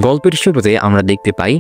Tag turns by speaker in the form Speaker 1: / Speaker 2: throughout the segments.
Speaker 1: গল্পের শুরুতে আমরা দেখতে পাই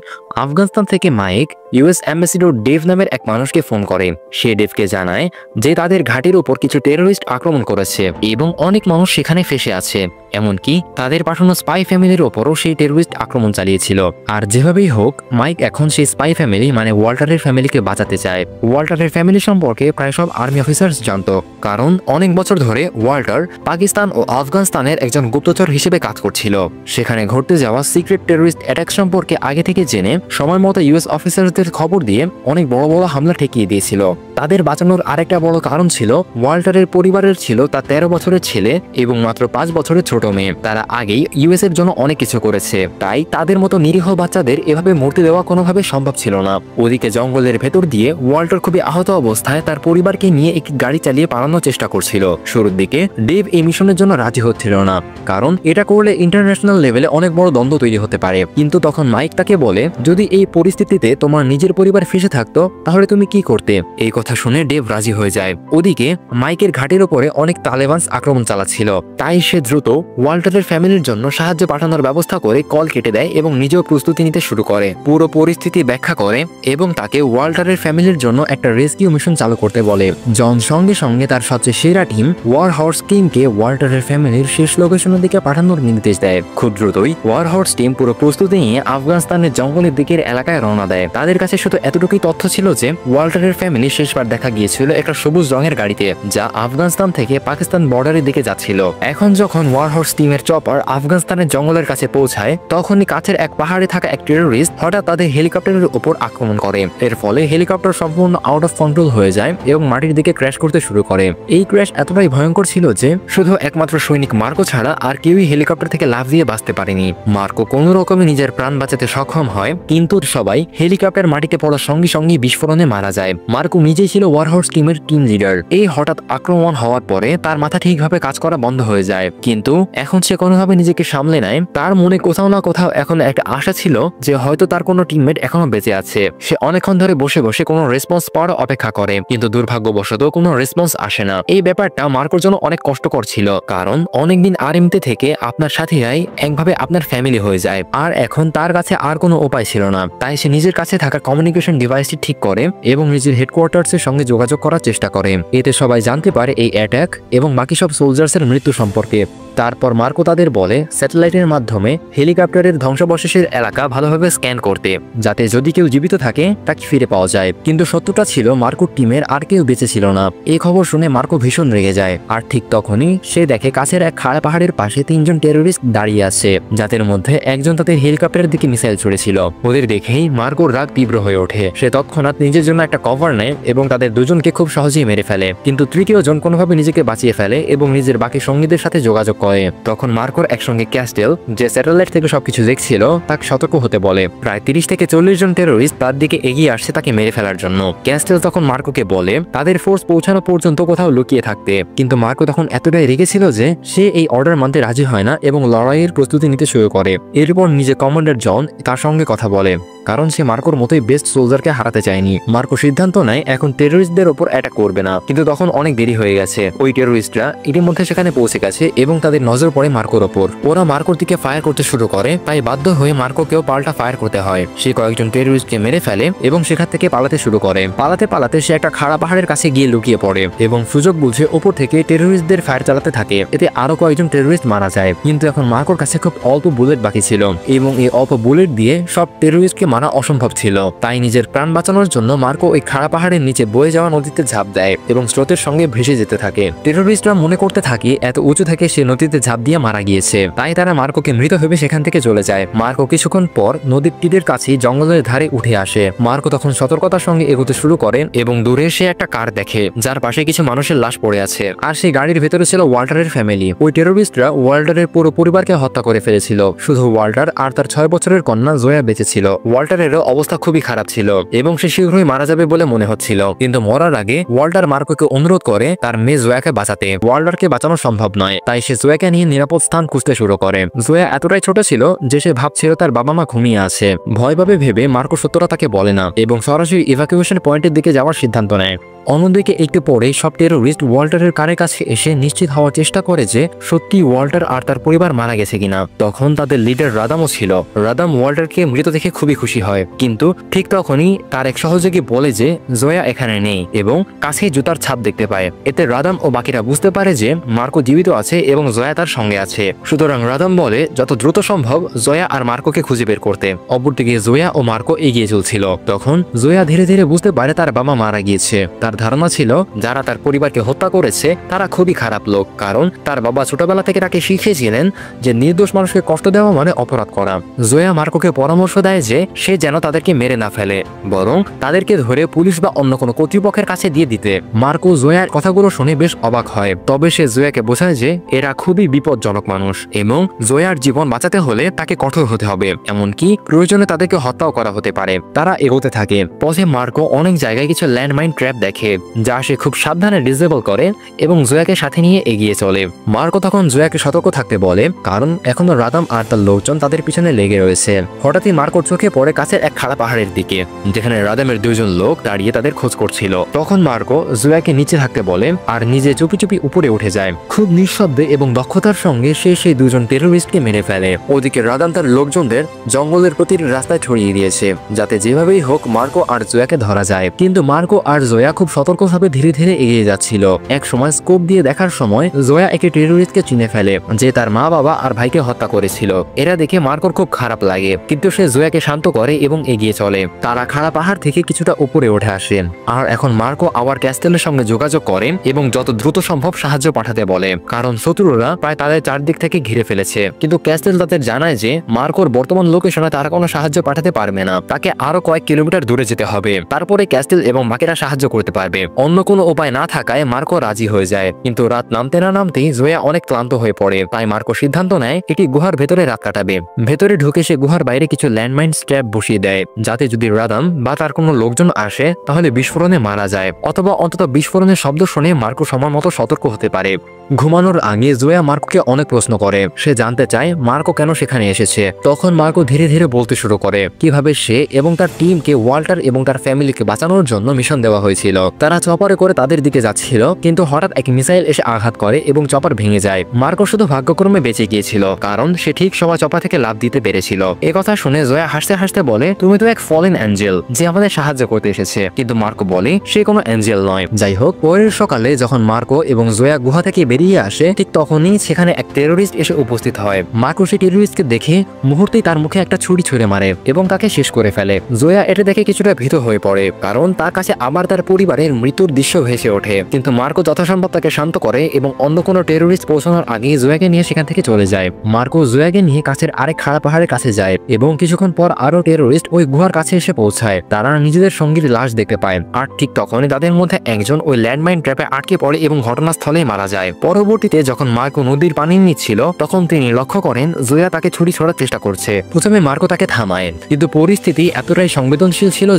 Speaker 1: আফগানিস্তান থেকে মাইক ইউএস অ্যাম্বাসিডর ডেভ নামের এক মানুষকে ফোন করে। সে ডেভকে জানায় যে তাদের ঘাঁটির উপর কিছু টেরোরিস্ট আক্রমণ করেছে এবং অনেক মানুষ সেখানে ফেসে আছে। এমনকি তাদের পাঠানো স্পাই ফ্যামিলির ওপরও সেই টেরোরিস্ট আক্রমণ চালিয়েছিল। আর যেভাবেই হোক মাইক এখন সেই স্পাই ফ্যামিলি মানে ওয়াল্টারের ফ্যামিলিকে বাঁচাতে চায়। ওয়াল্টারের ফ্যামিলি সম্পর্কে প্রায় সব আর্মি অফিসার্স জানত, কারণ অনেক বছর ধরে ওয়াল্টার পাকিস্তান ও আফগানিস্তানের একজন গুপ্তচর হিসেবে কাজ করছিল। সেখানে ঘটতে যাওয়া সিক্রেট টেরোরিস্ট অ্যাটাক সম্পর্কে আগে থেকে জেনে সময় মতো ইউএস অফিসারদের খবর দিয়ে অনেক বড় বড় হামলা ঠেকিয়ে দিয়েছিল। তাদের বাঁচানোর আরেকটা বড় কারণ ছিল ওয়াল্টারের পরিবারের ছিল তার 13 বছরের ছেলে এবং মাত্র 5 বছরের ছোট মেয়ে। তারা আগেই ইউএস এর জন্য অনেক কিছু করেছে, তাই তাদের মতো নিরীহ বাচ্চাদের এভাবে মরতে দেওয়া কোনোভাবে সম্ভব ছিল না। ওদিকে জঙ্গলের ভেতর দিয়ে ওয়াল্টার খুবই আহত অবস্থায় তার পরিবারকে নিয়ে একটি গাড়ি চালিয়ে পালানোর চেষ্টা করছিল। শুরুর দিকে ডেভ এই মিশনের জন্য রাজি হচ্ছিল না, কারণ এটা করলে ইন্টারন্যাশনাল লেভেলে অনেক বড় দ্বন্দ্ব তৈরি হতে পারে। কিন্তু তখন মাইক তাকে বলে, যদি এই পরিস্থিতিতে তোমার নিজের পরিবার ফেসে থাকতো তাহলে তুমি কি করতে? এই কথা শুনে ডেভ রাজি হয়ে যায়। ওদিকে মাইকের ঘাটের উপরে অনেক তালেবান আক্রমণ চালাচ্ছিল, তাই সে দ্রুত ওয়াল্টারের ফ্যামিলির জন্য সাহায্য পাঠানোর ব্যবস্থা করে কল কেটে দেয় এবং নিজেও প্রস্তুতি নিতে শুরু করে। পুরো পরিস্থিতি ব্যাখ্যা করে এবং তাকে ওয়াল্টারের ফ্যামিলির জন্য একটা রেস্কিউ মিশন চালু করতে বলে। জন সঙ্গে সঙ্গে তার সবচেয়ে সেরা টিম ওয়ার হর্স টিমকে ওয়াল্টারের ফ্যামিলির শেষ লোকেশনের দিকে পাঠানোর নির্দেশ দেয়। খুব দ্রুতই ওয়ার হর্স টিম পুরো প্রস্তুতি নিয়ে আফগানিস্তানের জঙ্গলের দিকের এলাকায় রওনা দেয়। তাদের কাছে শুধু এতটুকুই তথ্য ছিল যে ওয়াল্টারের ফ্যামিলি শেষবার দেখা গিয়েছিল একটা সবুজ রঙের গাড়িতে, যা আফগানিস্তান থেকে পাকিস্তান বর্ডারের দিকে যাচ্ছিল। এখন যখন ওয়ার হর্স টিমের চপার আফগানিস্তানের জঙ্গলের কাছে পৌঁছায়, তখনই কাছের এক পাহাড়ে থাকা এক টেরোরিস্ট হঠাৎ তাদের হেলিকপ্টারের উপর আক্রমণ করে। এর ফলে হেলিকপ্টার সম্পূর্ণ আউট অফ কন্ট্রোল হয়ে যায় এবং মাটির দিকে ক্র্যাশ করতে শুরু করে। এই ক্র্যাশ এতটাই ভয়ঙ্কর ছিল যে শুধু একমাত্র সৈনিক মার্কো ছাড়া আর কেউই হেলিকপ্টার থেকে লাফ দিয়ে বাঁচতে পারেনি। মার্কো কোনো রকমে নিজের প্রাণ বাঁচাতে সক্ষম হয়, কিন্তু সবাই হেলিকপ্টার মাটিতে পড়ার সঙ্গে সঙ্গে বিস্ফোরণে মারা যায়। মার্কো নিজেই ছিল ওয়ার হর্স টিমের টিম লিডার। এই হঠাৎ আক্রমণ হওয়ার পরে তার মাথা ঠিকভাবে কাজ করা বন্ধ হয়ে যায়, কিন্তু এখন সে কোনোভাবে নিজেকে সামলে নেয়। তার মনে কোথাও না কোথাও এখন একটা আশা ছিল যে হয়তো তার কোনো টিমমেট এখনো বেঁচে আছে। সে অনেকক্ষণ ধরে বসে বসে কোনো রেসপন্স পাওয়ার অপেক্ষা করে, কিন্তু দুর্ভাগ্যবশত কোনো রেসপন্স আসে না। এই ব্যাপারটা মার্কোর জন্য অনেক কষ্টকর ছিল, কারণ অনেকদিন আর্মিতে থেকে আপনার সাথীরাই একভাবে আপনার ফ্যামিলি হয়ে যায়, আর এখন তার কাছে আর কোনো উপায় ছিল না। তাই সে নিজের কাছে থাকা কমিউনিকেশন ডিভাইসটি ঠিক করে এবং নিজের হেডকোয়ার্টার্সের সঙ্গে যোগাযোগ করার চেষ্টা করে। এতে সবাই জানতে পারে এই অ্যাটাক এবং বাকি সব সোলজার্সের মৃত্যু সম্পর্কে। তারপর মার্কো তাদের বলে স্যাটেলাইটের মাধ্যমে হেলিকপ্টারের ধ্বংসাবশেষের এলাকা ভালোভাবে স্ক্যান করতে, যাতে যদি কেউ জীবিত থাকে তাকে ফিরে পাওয়া যায়। কিন্তু সত্যটা ছিল মার্কোর টিমের আর কেউ বেঁচে ছিল না। এই খবর শুনে মার্কো ভীষণ রেগে যায়, আর ঠিক তখনই সে দেখে কাছের এক খাড়া পাহাড়ের পাশে 3 জন টেরোরিস্ট দাঁড়িয়ে আছে, যাদের মধ্যে একজন তাদের হেলিকপ্টারের দিকে মিসাইল ছুড়েছিল। ওদের দেখেই মার্কোর রাগ তীব্র হয়ে ওঠে। সে তৎক্ষণাৎ নিজের জন্য একটা কভার নেয় এবং তাদের দুজনকে খুব সহজেই মেরে ফেলে, কিন্তু তৃতীয় জন কোনোভাবে নিজেকে বাঁচিয়ে ফেলে এবং নিজের বাকি সঙ্গীদের সাথে যোগাযোগ করে। তখন মার্কোর একসঙ্গে ক্যাস্টেল, যে স্যাটেলাইট থেকে সবকিছু দেখছিল, তাকে সতর্ক হতে বলে। প্রায় 30 থেকে 40 জন টেরোরিস্ট তার দিকে এগিয়ে আসছে তাকে মেরে ফেলার জন্য। ক্যাস্টেল তখন মার্কোকে বলে তাদের ফোর্স পৌঁছানো পর্যন্ত কোথাও লুকিয়ে থাকতে, কিন্তু মার্কো তখন এতটাই রেগেছিল যে সে এই অর্ডার মানতে রাজি হয় না এবং লড়াইয়ের প্রস্তুতি নিতে শুরু করে। এরপর নিজের কমান্ডার জন তার সঙ্গে কথা বলে, কারণ সে মার্কোর মতোই বেস্ট সোলজারকে হারাতে চায়নি। মার্কো সিদ্ধান্ত নেয় এখন টেরোরিস্টদের ওপর অ্যাটাক করবে না, কিন্তু তখন অনেক দেরি হয়ে গেছে। ওই টেরোরিস্টরা ইতিমধ্যে সেখানে পৌঁছে গেছে এবং তাদের নজর পড়ে মার্কোর ওপর। ওরা মার্কোর দিকে ফায়ার করতে শুরু করে, তাই বাধ্য হয়ে মার্কোকেও পাল্টা ফায়ার করতে হয়। সে কয়েকজন টেরোরিস্টকে মেরে ফেলে এবং সেখান থেকে পালাতে শুরু করে। পালাতে পালাতে সে একটা খাড়া পাহাড়ের কাছে গিয়ে লুকিয়ে পড়ে এবং সুযোগ বুঝে ওপর থেকে টেরোরিস্টদের ফায়ার চালাতে থাকে। এতে আরো কয়েকজন টেরোরিস্ট মারা যায়, কিন্তু এখন মার্কোর কাছে খুব অল্প বুলেট বাকি ছিল এবং এই অল্প বুলেট দিয়ে সব টেরোরিস্টকে মারা অসম্ভব ছিল। তাই নিজের প্রাণ বাঁচানোর জন্য মার্কো ওই খাড়া পাহাড়ের নিচে বয়ে যাওয়া নদীতে ঝাঁপ দেয় এবং স্রোতের সঙ্গে ভেসে যেতে থাকে। টেরোরিস্টরা মনে করতে থাকে এত উঁচু থেকে সে নদীতে ঝাঁপ দিয়ে মারা গিয়েছে, তাই তারা মার্কোকে মৃত ভেবে সেখান থেকে চলে যায়। মার্কো কিছুক্ষণ পর নদীর তীরের কাছে জঙ্গলের ধারে উঠে আসে। মার্কো তখন সতর্কতার সঙ্গে এগোতে শুরু করে এবং দূরে সে একটা কার দেখে, যার পাশে কিছু মানুষের লাশ পড়ে আছে, আর সেই গাড়ির ভেতরে ছিল ওয়াল্টারের ফ্যামিলি। ওই টেরোরিস্টরা ওয়াল্টারের পুরো পরিবারকে হত্যা করে ফেলেছিল, শুধু ওয়াল্টার আর তার 6 বছরের কন্যা জোয়া বেঁচে ছিল। ওয়াল্টারেরও অবস্থা খুবই খারাপ ছিল এবং সে শীঘ্রই মারা যাবে বলে মনে হচ্ছিল, কিন্তু মরার আগে ওয়াল্টার মার্কোকে অনুরোধ করে তার মেয়ে জোয়াকে বাঁচাতে। ওয়াল্টারকে বাঁচানো সম্ভব নয়, তাই সে জোয়াকে নিয়ে নিরাপদ স্থান খুঁজতে শুরু করে। জোয়া এতটাই ছোট ছিল যে সে ভাবছিল তার বাবা মা ঘুমিয়ে আছে। ভয় পাবে ভেবে মার্কো সত্যটা তাকে বলে না এবং সরাসরি ইভাকুয়েশন পয়েন্টের দিকে যাওয়ার সিদ্ধান্ত নেয়। অন্যদিকে একটু পরে সব টেরোরিস্ট ওয়াল্টারের কানের কাছে এসে নিশ্চিত হওয়ার চেষ্টা করে যে সত্যি ওয়াল্টার আর তার পরিবার মারা গেছে কিনা। তখন তাদের লিডার রাদামও ছিল। রাদাম ওয়াল্টারকে মৃত দেখে খুবই খুশি হয়, কিন্তু ঠিক তখনই তার এক সহযোগী বলে যে জয়া এখানে নেই এবং কাছেই জুতার ছাপ দেখতে পায়। এতে রাদাম ও বাকিরা বুঝতে পারে যে মার্কো জীবিত আছে এবং জয়া তার সঙ্গে আছে। সুতরাং রাদাম বলে যত দ্রুত সম্ভব জয়া আর মার্কোকে খুঁজে বের করতে। অপরদিকে জয়া ও মার্কো এগিয়ে চলছিল। তখন জয়া ধীরে ধীরে বুঝতে পারে তার বাবা মারা গিয়েছে। তার ধারণা ছিল যারা তার পরিবারকে হত্যা করেছে তারা খুবই খারাপ লোক, কারণ তার বাবা ছোটবেলা থেকে তাকে শিখিয়েছিলেন যে নির্দোষ মানুষকে কষ্ট দেওয়া মানে অপরাধ করা। জয়া মার্কোকে পরামর্শ দেয় যে সে যেন তাদেরকে মেরে না ফেলে, বরং তাদেরকে ধরে পুলিশ বা অন্য কোনো কর্তৃপক্ষের কাছে দিয়ে দিতে। মার্কো জয়ার কথাগুলো শুনে বেশ অবাক হয়, তবে সে জয়াকে বোঝায় যে এরা খুবই বিপজ্জনক মানুষ এবং জয়ার জীবন বাঁচাতে হলে তাকে কঠোর হতে হবে, এমনকি প্রয়োজনে তাদেরকে হত্যাও করা হতে পারে। তারা এগোতে থাকে। পথে মার্কো অনেক জায়গায় কিছু ল্যান্ডমাইন ট্র্যাপ দেখে, যা সে খুব সাবধানে ডিসেবল করে এবং জয়াকে সাথে নিয়ে এগিয়ে চলে। মার্কো তখন জয়াকে সতর্ক থাকতে বলে, কারণ এখনো রাদাম আর তার লোকজন তাদের পিছনে লেগে রয়েছে। হঠাৎই মার্কোর চোখে পড়ে কাছের এক খাড়া পাহাড়ের দিকে, যেখানে রাদামের দুইজন লোক দাঁড়িয়ে তাদের খোঁজ করছিল। তখন মার্কো জয়াকে নিচে থাকতে বলে আর নিজে চুপি চুপি উপরে উঠে যায়। খুব নিঃশব্দে এবং দক্ষতার সঙ্গে সে সেই দুজন টেরোরিস্টকে মেরে ফেলে। ওদিকে রাদাম তার লোকজনদের জঙ্গলের প্রতিটি রাস্তায় ছড়িয়ে দিয়েছে, যাতে যেভাবেই হোক মার্কো আর জয়াকে ধরা যায়। কিন্তু মার্কো আর জয়া খুব সতর্কভাবে ধীরে ধীরে এগিয়ে যাচ্ছিল। এক সময় স্কোপ দিয়ে দেখার সময় জয়া একটি টেরোরিস্টকে চিনে ফেলে, যে তার মা বাবা আর ভাইকে হত্যা করেছিল। এরা দেখে মার্কোর খুব খারাপ লাগে, কিন্তু সে জয়াকে শান্ত করে এবং এগিয়ে চলে। তারা খাড়া পাহাড় থেকে কিছুটা উপরে উঠে আসেন, আর এখন মার্কো আবার ক্যাস্টেলের সঙ্গে যোগাযোগ করে এবং যত দ্রুত সম্ভব সাহায্য পাঠাতে বলে, কারণ শত্রুরা প্রায় তাদের চারদিক থেকে ঘিরে ফেলেছে। কিন্তু ক্যাস্টেল তাদের জানায় যে মার্কোর বর্তমান লোকেশনে তারা কোনো সাহায্য পাঠাতে পারবে না, তাকে আরো কয়েক কিলোমিটার দূরে যেতে হবে, তারপরে ক্যাস্টেল এবং বাকিরা সাহায্য করতে পারবে। অন্য কোনো উপায় না থাকায় মার্কো রাজি হয়ে যায়। কিন্তু রাত নামতে না নামতেই জয়া অনেক ক্লান্ত হয়ে পড়ে, তাই মার্কো সিদ্ধান্ত নেয় একটি গুহার ভেতরে রাত কাটাবে। ভেতরে ঢুকে সে গুহার বাইরে কিছু ল্যান্ডমাইন স্ট্র্যাপ বসিয়ে দেয়, যাতে যদি রাদাম বা তার কোনো লোকজন আসে তাহলে বিস্ফোরণে মারা যায়, অথবা অন্তত বিস্ফোরণের শব্দ শুনে মার্কো সময় মতো সতর্ক হতে পারে। ঘুমানোর আগে জয়া মার্কোকে অনেক প্রশ্ন করে। সে জানতে চায় মার্কো কেন সেখানে এসেছে। তখন মার্কো ধীরে ধীরে বলতে শুরু করে কিভাবে সে এবং তার টিমকে ওয়াল্টার এবং তার ফ্যামিলিকে বাঁচানোর জন্য মিশন দেওয়া হয়েছিল। তারা চপারে করে তাদের দিকে যাচ্ছিল, কিন্তু হঠাৎ এক মিসাইল এসে আঘাত করে এবং চপার ভেঙে যায়। মার্কো শুধু ভাগ্যক্রমে বেঁচে গিয়েছিল, কারণ সে ঠিক সময় চপা থেকে লাফ দিতে পেরেছিল। এ কথা শুনে জয়া হাসতে হাসতে বলে, তুমি তো এক ফলেন অ্যাঞ্জেল যে আমাদের সাহায্য করতে এসেছে। কিন্তু মার্কো বলে সে কোনো অ্যাঞ্জেল নয়। যাই হোক, পরের সকালে যখন মার্কো এবং জয়া গুহা থেকে বেরিয়ে আসে, ঠিক তখনই সেখানে এক টেরোরিস্ট এসে উপস্থিত হয়। মার্কো সেই টেরোরিস্টকে দেখে মুহূর্তেই তার মুখে একটা ছুরি ছুঁড়ে মারে এবং তাকে শেষ করে ফেলে। জয়া এটা দেখে কিছুটা ভীত হয়ে পড়ে, কারণ তার কাছে আবার তার পরিবারের মৃত্যুর দৃশ্য ভেসে ওঠে। কিন্তু মার্কো যথাসম্ভব তাকে শান্ত করে এবং অন্য কোনো টেরোরিস্ট পৌঁছানোর আগে জয়াকে নিয়ে সেখান থেকে চলে যায়। মার্কো জয়াকে নিয়ে কাছের আরেক খাড়া পাহাড়ের কাছে যায় এবং কিছুক্ষণ পর আরো টেরোরিস্ট ওই গুহার কাছে এসে পৌঁছায়। তারা নিজেদের সঙ্গীর লাশ দেখতে পায়, আর ঠিক তখনই তাদের মধ্যে একজন ওই ল্যান্ডমাইন ট্র্যাপে আটকে পড়ে এবং ঘটনাস্থলেই মারা যায়। পরবর্তীতে যখন মার্কো নদীর পানি নিচ্ছিল, তখন তিনি লক্ষ্য করেন জয়া তাকে ছুরি ছোড়ার চেষ্টা করছে। প্রথমে মার্কো তাকে থামায়, কিন্তু পরিস্থিতি এতটাই সংবেদনশীল ছিল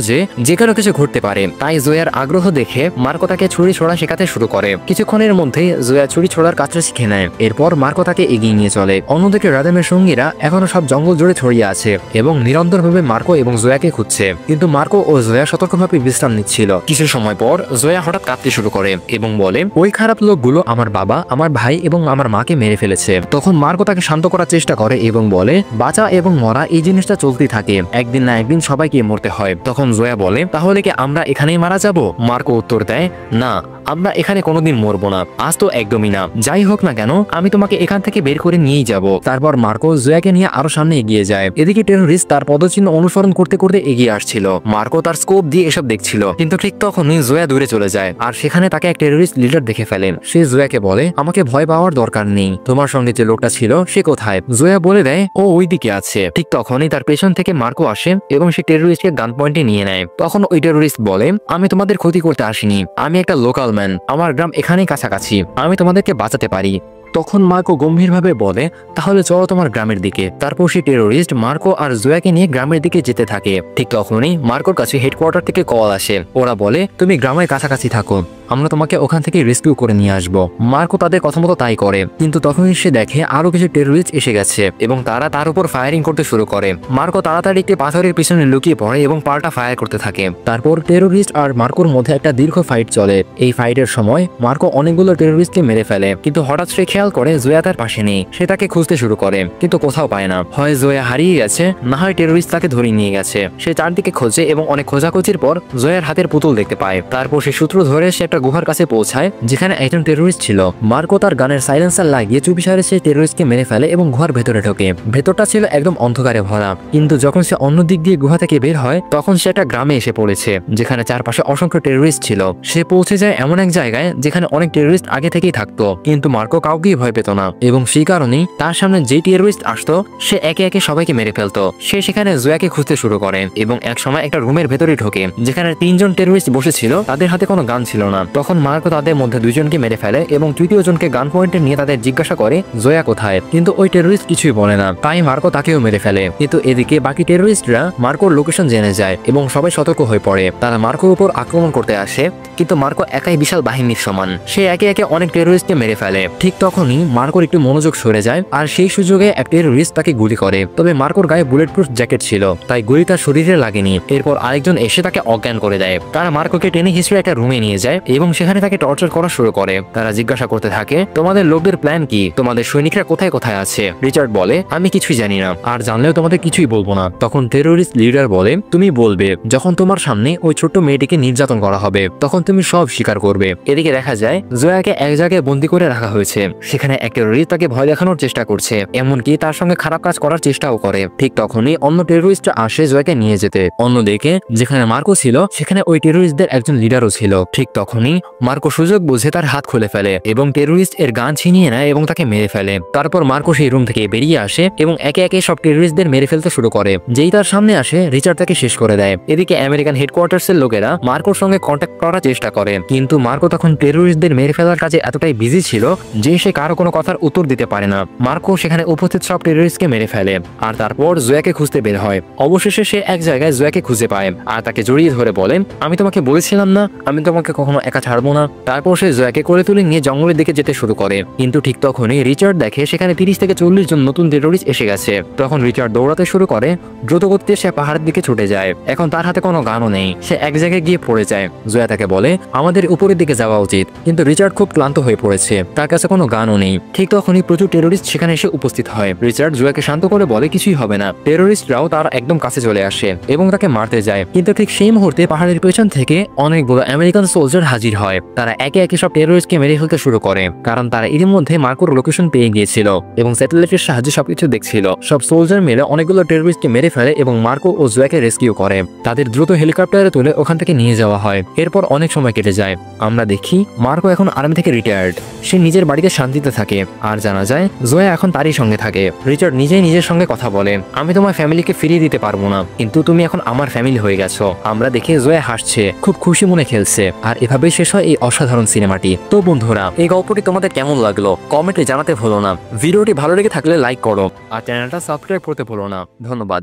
Speaker 1: যে কারো কিছু ঘটতে পারে। তাই জয়ার আগ্রহ দেখে মার্কো তাকে ছুরি ছোড়া শেখাতে শুরু করে। কিছুক্ষণের মধ্যে জয়া ছুরি ছোড়ার কাজটা শিখে নেয়। এরপর মার্কো তাকে এগিয়ে নিয়ে চলে। অন্যদিকে রাদামের সঙ্গীরা এখনো সব জঙ্গল জুড়ে ছড়িয়ে আছে এবং নিরন্তরভাবে মার্কো এবং জয়াকে খুঁজছে। কিন্তু মার্কো ও জয়া সতর্কভাবে বিশ্রাম নিচ্ছিল। কিছু সময় পর জয়া হঠাৎ কাঁদতে শুরু করে এবং বলে, ওই খারাপ লোকগুলো আমার বাবা, আমার ভাই এবং আমার মাকে মেরে ফেলেছে। তখন মার্কো তাকে শান্ত করার চেষ্টা করে এবং বলে, বাঁচা এবং মরা এই জিনিসটা চলতেই থাকে, একদিন না একদিন সবাইকে মরতে হয়। তখন জয়া বলে, তাহলে কি আমরা এখানেই মারা যাব? মার্কো উত্তর দেয়, না, আমরা এখানে কোনোদিন মরবো না, আজ তো একদমই না। যাই হোক না কেন, আমি তোমাকে এখান থেকে বের করে নিয়েই যাব। তারপর মার্কো জয়াকে নিয়ে আরো সামনে এগিয়ে যায়। এদিকে টেরোরিস্ট তার পদচিহ্ন অনুসরণ করতে করতে এগিয়ে আসছিল। মার্কো তার স্কোপ দিয়ে এসব দেখছিল, কিন্তু ঠিক তখনই জয়া দূরে চলে যায়, আর সেখানে তাকে এক টেরোরিস্ট লিডার দেখে ফেলেন। সে জয়াকে বলে, আমাকে ভয় পাওয়ার দরকার নেই, তোমার সঙ্গে যে লোকটা ছিল সে কোথায়? জয়া বলে দেয়, ও ওই দিকে আছে। ঠিক তখনই তার পেছন থেকে মার্কো আসে এবং সে টেরোরিস্টকে গান পয়েন্টে নিয়ে নেয়। তখন ওই টেরোরিস্ট বলে, আমি তোমাদের ক্ষতি করতে আসিনি, আমি একটা লোকাল ম্যান, আমার গ্রাম এখানেই কাছাকাছি, আমি তোমাদেরকে বাঁচাতে পারি। তখন মার্কো গম্ভীরভাবে বলে, তাহলে চলো তোমার গ্রামের দিকে। তারপর সেই টেরোরিস্ট মার্কো আর জোয়াকে নিয়ে গ্রামের দিকে যেতে থাকে। ঠিক তখনই মার্কোর কাছে হেডকোয়ার্টার থেকে কল আসে। ওরা বলে, তুমি গ্রামের কাছাকাছি থাকো, আমরা তোমাকে ওখান থেকে রেস্কিউ করে নিয়ে আসবো। মার্কো তাদের কথা মতো তাই করে, কিন্তু তখনই সে দেখে আরো কিছু টেরোরিস্ট এসে গেছে এবং তারা তার উপর ফায়ারিং করতে শুরু করে। মার্কো তাড়াতাড়ি একটি পাথরের পিছনে লুকিয়ে পড়ে এবং পাল্টা ফায়ার করতে থাকে। তারপর টেরোরিস্ট আর মার্কোর মধ্যে একটা দীর্ঘ ফাইট চলে। এই ফাইটের সময় মার্কো অনেকগুলো টেরোরিস্টকে মেরে ফেলে, কিন্তু হঠাৎ সে খেয়াল করে জোয়া তার পাশে নেই। সে তাকে খুঁজতে শুরু করে, কিন্তু কোথাও পায় না। হয় জোয়া হারিয়ে গেছে, না হয় টেরোরিস্ট তাকে ধরে নিয়ে গেছে। সে চারদিকে খোঁজে এবং অনেক খোঁজাখুঁজির পর জোয়ার হাতের পুতুল দেখতে পায়। তারপর সে সূত্র ধরে সে একটা গুহার কাছে পৌঁছায় যেখানে একজন টেরোরিস্ট ছিল। মার্কো তার গানের সাইলেন্সার লাগিয়ে চুপিসারে সে টেরোরিস্টকে মেরে ফেলে এবং গুহার ভেতরে ঢোকে। ভেতরটা ছিল একদম অন্ধকারে ভরা, কিন্তু যখন সে অন্য দিক দিয়ে গুহা থেকে বের হয় তখন সে একটা গ্রামে এসে পড়েছে যেখানে চারপাশে অসংখ্য টেরোরিস্ট ছিল। সে পৌঁছে যায় এমন এক জায়গায় যেখানে অনেক টেরোরিস্ট আগে থেকেই থাকতো, কিন্তু মার্কো কাউকেই ভয় পেত না এবং সেই কারণেই তার সামনে যে টেরোরিস্ট আসতো সে একে একে সবাইকে মেরে ফেলতো। সে সেখানে জোয়াকে খুঁজতে শুরু করে এবং এক সময় একটা রুমের ভেতরে ঢোকে যেখানে 3 জন টেরোরিস্ট বসেছিল। তাদের হাতে কোনো গান ছিল না। তখন মার্কো তাদের মধ্যে 2 জনকে মেরে ফেলে এবং তৃতীয় জনকে গান পয়েন্টে নিয়ে তাদের জিজ্ঞাসা করে জোয়া কোথায়, কিন্তু ওই টেরোরিস্ট কিছুই বলে না। তাই মার্কো তাকেও মেরে ফেলে। কিন্তু এদিকে বাকি টেরোরিস্টরা মার্কোর লোকেশন জেনে যায় এবং সবাই সতর্ক হয়ে পড়ে। তারা মার্কোর উপর আক্রমণ করতে আসে, কিন্তু মার্কো একাই বিশাল বাহিনীর সমান। সে একে একে অনেক টেরোরিস্টকে মেরে ফেলে। ঠিক তখনই মার্কোর একটু মনোযোগ সরে যায় আর সেই সুযোগে এক টেরোরিস্ট তাকে গুলি করে। তবে মার্কোর গায়ে বুলেট প্রুফ জ্যাকেট ছিল, তাই গুলি তার শরীরে লাগেনি। এরপর আরেকজন এসে তাকে অজ্ঞান করে দেয়। তারা মার্কোকে টেনে হিসেবে একটা রুমে নিয়ে যায় এবং সেখানে তাকে টর্চার করা শুরু করে। তারা জিজ্ঞাসা করতে থাকে, তোমাদের লোকদের প্ল্যান কি, তোমাদের সৈনিকরা কোথায় কোথায় আছে? রিচার্ড বলে, আমি কিছুই জানি না, আর জানলেও তোমাদের কিছুই বলবো না। তখন টেরোরিস্ট লিডার বলে, তুমি বলবে যখন তোমার সামনে ওই ছোট্ট মেয়েটিকে নির্যাতন করা হবে তখন তুমি সব স্বীকার করবে। এদিকে দেখা যায় জোয়াকে এক জায়গায় বন্দী করে রাখা হয়েছে। সেখানে এক টেরোরিস্ট তাকে ভয় দেখানোর চেষ্টা করছে, এমনকি তার সঙ্গে খারাপ কাজ করার চেষ্টাও করে। ঠিক তখনই অন্য টেরোরিস্ট আসে জোয়াকে নিয়ে যেতে। অন্যদিকে যেখানে মার্কো ছিল সেখানে ওই টেরোরিস্টদের একজন লিডারও ছিল। ঠিক তখনই মার্কো সুযোগ বুঝে তার হাত খুলে ফেলে এবং টেরোরিস্ট এর গান ছিনিয়ে নেয় এবং তাকে মেরে ফেলে। তারপর মার্কো সেই রুম থেকে বেরিয়ে আসে এবং একে একে সব টেরোরিস্টদের মেরে ফেলতে শুরু করে। যেই তার সামনে আসে রিচার্ড তাকে শেষ করে দেয়। এদিকে আমেরিকান হেডকোয়ার্টার্সের লোকেরা মার্কোর সঙ্গে কন্ট্যাক্ট করার চেষ্টা করে, কিন্তু মার্কো তখন টেরোরিস্টদের মেরে ফেলার কাজে এতটাই বিজি ছিল যে সে কারো কোনো কথার উত্তর দিতে পারে না। মার্কো সেখানে উপস্থিত সব টেরোরিস্টকে মেরে ফেলে আর তারপর জোয়াকে খুঁজতে বের হয়। অবশেষে সে এক জায়গায় জোয়াকে খুঁজে পায় আর তাকে জড়িয়ে ধরে বলে, আমি তোমাকে বলেছিলাম না আমি তোমাকে কখনো একা ছাড়বো না। তারপর সে জোয়াকে কোলে তুলে নিয়ে জঙ্গলের দিকে যেতে শুরু করে, কিন্তু ঠিক তখনই রিচার্ড দেখে সেখানে 30 থেকে 40 জন নতুন টেরোরিস্ট এসে গেছে। তখন রিচার্ড দৌড়াতে শুরু করে। দ্রুতগতিতে সে পাহাড়ের দিকে ছুটে যায়। এখন তার হাতে কোনো গানও নেই। সে এক জায়গায় গিয়ে পড়ে যায়। জোয়া তাকে বলে, আমাদের উপরের দিকে যাওয়া উচিত, কিন্তু রিচার্ড খুব ক্লান্ত হয়ে পড়েছে, তার কাছে কোনো গানও নেই। ঠিক তখনই প্রচুর টেরোরিস্ট সেখানে এসে উপস্থিত হয়। রিচার্ড জোয়াকে শান্ত করে বলে কিছুই হবে না। টেরোরিস্টরাও তার একদম কাছে চলে আসে এবং তাকে মারতে যায়, কিন্তু ঠিক সেই মুহূর্তে পাহাড়ের পেছন থেকে অনেকগুলো আমেরিকান সোলজার হাজির হয়। তারা একে একে সব টেরোরিস্টকে মেরে ফেলতে শুরু করে, কারণ তারা ইতিমধ্যে মার্কোর লোকেশন পেয়ে গিয়েছিল এবং স্যাটেলাইটের সাহায্যে সবকিছু দেখছিল। সব সোলজার মিলে অনেকগুলো টেরোরিস্টকে মেরে ফেলে এবং মার্কো ও জোয়াকে রেস্কিউ করে। তাদের দ্রুত হেলিকপ্টারে তুলে ওখান থেকে নিয়ে যাওয়া হয়। এরপর অনেক সময় কেটে যায়। আমরা দেখি মার্কো এখন আর্মি থেকে রিটায়ার্ড। সে নিজের বাড়িতে শান্তিতে থাকে আর জানা যায় জোয়া এখন তারই সঙ্গে থাকে। রিচার্ড নিজেই নিজের সঙ্গে কথা বলে, আমি তোমার ফ্যামিলিকে ফিরিয়ে দিতে পারবো না, কিন্তু তুমি এখন আমার ফ্যামিলি হয়ে গেছো। আমরা দেখে জোয়া হাসছে, খুব খুশি মনে খেলছে। আর এভাবেই শেষ হয় এই অসাধারণ সিনেমাটি। তো বন্ধুরা, এই গল্পটি তোমাদের কেমন লাগলো কমেন্টে জানাতে ভুলো না। ভিডিওটি ভালো লেগে থাকলে লাইক করো আর চ্যানেলটা সাবস্ক্রাইব করতে ভুলো না। ধন্যবাদ।